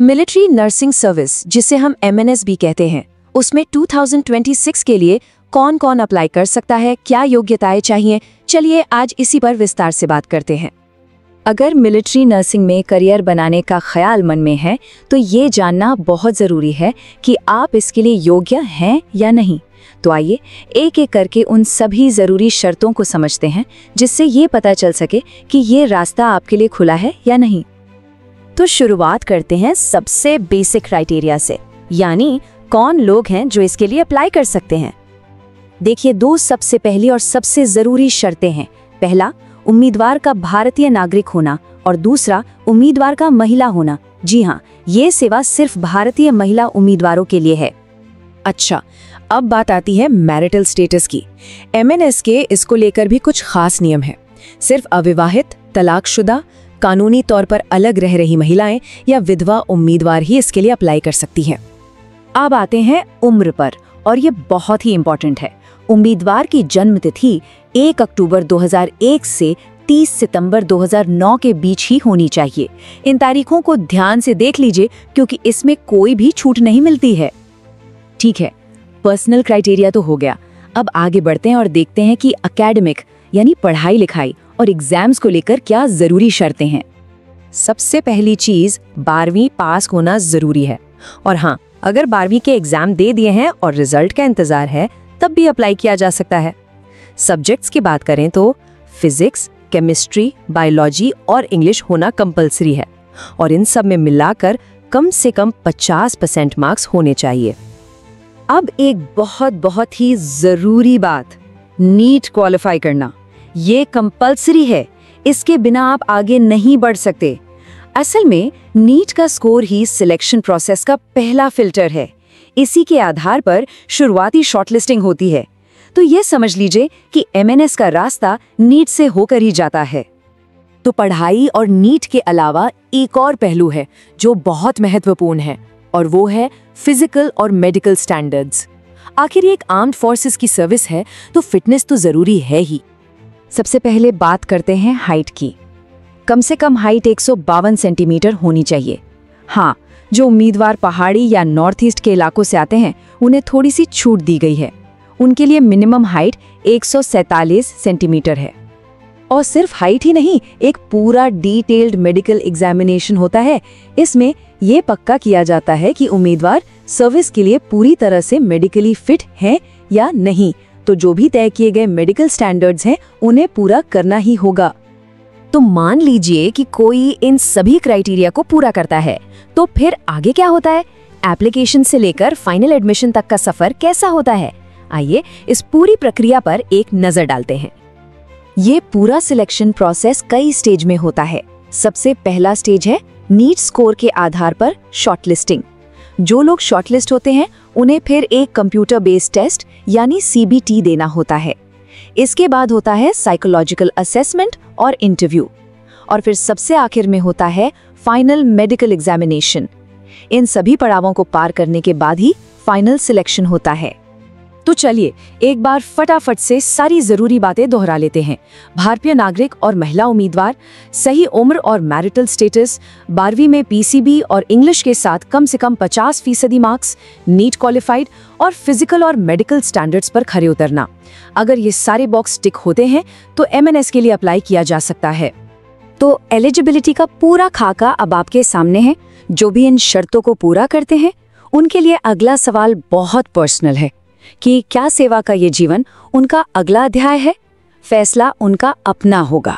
Military nursing service, जिसे हम MNS भी कहते हैं, उसमें 2026 के लिए कौन कौन अप्लाई कर सकता है, क्या योग्यताएं चाहिए, चलिए आज इसी पर विस्तार से बात करते हैं। अगर मिलिट्री नर्सिंग में करियर बनाने का ख्याल मन में है तो ये जानना बहुत ज़रूरी है कि आप इसके लिए योग्य हैं या नहीं। तो आइए एक एक करके उन सभी ज़रूरी शर्तों को समझते हैं जिससे ये पता चल सके कि ये रास्ता आपके लिए खुला है या नहीं। तो शुरुआत करते हैं सबसे बेसिक क्राइटेरिया से, यानी कौन लोग हैं जो इसके लिए अप्लाई कर सकते हैं। देखिए, दो सबसे पहली और सबसे ज़रूरी शर्तें हैं। पहला, उम्मीदवार का भारतीय नागरिक होना और दूसरा, उम्मीदवार का महिला होना। जी हाँ, ये सेवा सिर्फ भारतीय महिला उम्मीदवारों के लिए है। अच्छा, अब बात आती है मैरिटल स्टेटस की। MNS के इसको लेकर भी कुछ खास नियम है। सिर्फ अविवाहित, तलाकशुदा, कानूनी तौर पर अलग रह रही महिलाएं या विधवा उम्मीदवार ही इसके लिए अप्लाई कर सकती हैं। अब आते हैं उम्र पर, और ये बहुत ही इम्पोर्टेंट है। उम्मीदवार की जन्म तिथि 1 अक्टूबर 2001 से 30 सितंबर 2009 के बीच ही होनी चाहिए। इन तारीखों को ध्यान से देख लीजिए क्योंकि इसमें कोई भी छूट नहीं मिलती है। ठीक है, पर्सनल क्राइटेरिया तो हो गया। अब आगे बढ़ते हैं और देखते हैं कि एकेडमिक यानी पढ़ाई लिखाई और एग्जाम्स को लेकर क्या जरूरी शर्तें हैं। सबसे पहली चीज, 12वीं पास होना जरूरी है। और हाँ, अगर 12वीं के एग्जाम दे दिए हैं और रिजल्ट का इंतजार है तब भी अप्लाई किया जा सकता है। सब्जेक्ट्स की बात करें तो फिजिक्स, केमिस्ट्री, बायोलॉजी और इंग्लिश होना कंपलसरी है और इन सब में मिलाकर कम से कम 50% मार्क्स होने चाहिए। अब एक बहुत ही जरूरी बात, नीट क्वालिफाई करना। ये कंपलसरी है, इसके बिना आप आगे नहीं बढ़ सकते। असल में नीट का स्कोर ही सिलेक्शन प्रोसेस का पहला फिल्टर है। इसी के आधार पर शुरुआती शॉर्टलिस्टिंग होती है। तो ये समझ लीजिए कि MNS का रास्ता नीट से होकर ही जाता है। तो पढ़ाई और नीट के अलावा एक और पहलू है जो बहुत महत्वपूर्ण है, और वो है फिजिकल और मेडिकल स्टैंडर्ड्स। आखिर ये एक आर्म्ड फोर्सेस की सर्विस है तो फिटनेस तो जरूरी है ही। सबसे पहले बात करते हैं हाइट की। कम से कम हाइट 152 सेंटीमीटर होनी चाहिए। हाँ, जो उम्मीदवार पहाड़ी या नॉर्थ ईस्ट के इलाकों से आते हैं उन्हें थोड़ी सी छूट दी गई है। उनके लिए मिनिमम हाइट 147 सेंटीमीटर है। और सिर्फ हाइट ही नहीं, एक पूरा डिटेल्ड मेडिकल एग्जामिनेशन होता है। इसमें यह पक्का किया जाता है कि उम्मीदवार सर्विस के लिए पूरी तरह से मेडिकली फिट है या नहीं। तो जो भी तय किए गए मेडिकल स्टैंडर्ड्स हैं उन्हें पूरा करना ही होगा। तो मान लीजिए कि कोई इन सभी क्राइटेरिया को पूरा करता है, तो फिर आगे क्या होता है? एप्लीकेशन से लेकर फाइनल एडमिशन तक का सफर कैसा होता है? आइए इस पूरी प्रक्रिया पर एक नजर डालते हैं। ये पूरा सिलेक्शन प्रोसेस कई स्टेज में होता है। सबसे पहला स्टेज है नीट स्कोर के आधार पर शॉर्टलिस्टिंग। जो लोग शॉर्टलिस्ट होते हैं उन्हें फिर एक कंप्यूटर बेस्ड टेस्ट यानी CBT देना होता है। इसके बाद होता है साइकोलॉजिकल असेसमेंट और इंटरव्यू, और फिर सबसे आखिर में होता है फाइनल मेडिकल एग्जामिनेशन। इन सभी पड़ावों को पार करने के बाद ही फाइनल सिलेक्शन होता है। तो चलिए एक बार फटाफट से सारी जरूरी बातें दोहरा लेते हैं। भारतीय नागरिक और महिला उम्मीदवार, सही उम्र और मैरिटल स्टेटस, 12वीं में PCB और इंग्लिश के साथ कम से कम 50% मार्क्स, नीट क्वालिफाइड और फिजिकल और मेडिकल स्टैंडर्ड्स पर खरे उतरना। अगर ये सारे बॉक्स टिक होते हैं तो MNS के लिए अप्लाई किया जा सकता है। तो एलिजिबिलिटी का पूरा खाका अब आपके सामने है। जो भी इन शर्तों को पूरा करते हैं उनके लिए अगला सवाल बहुत पर्सनल है कि क्या सेवा का ये जीवन उनका अगला अध्याय है? फैसला उनका अपना होगा।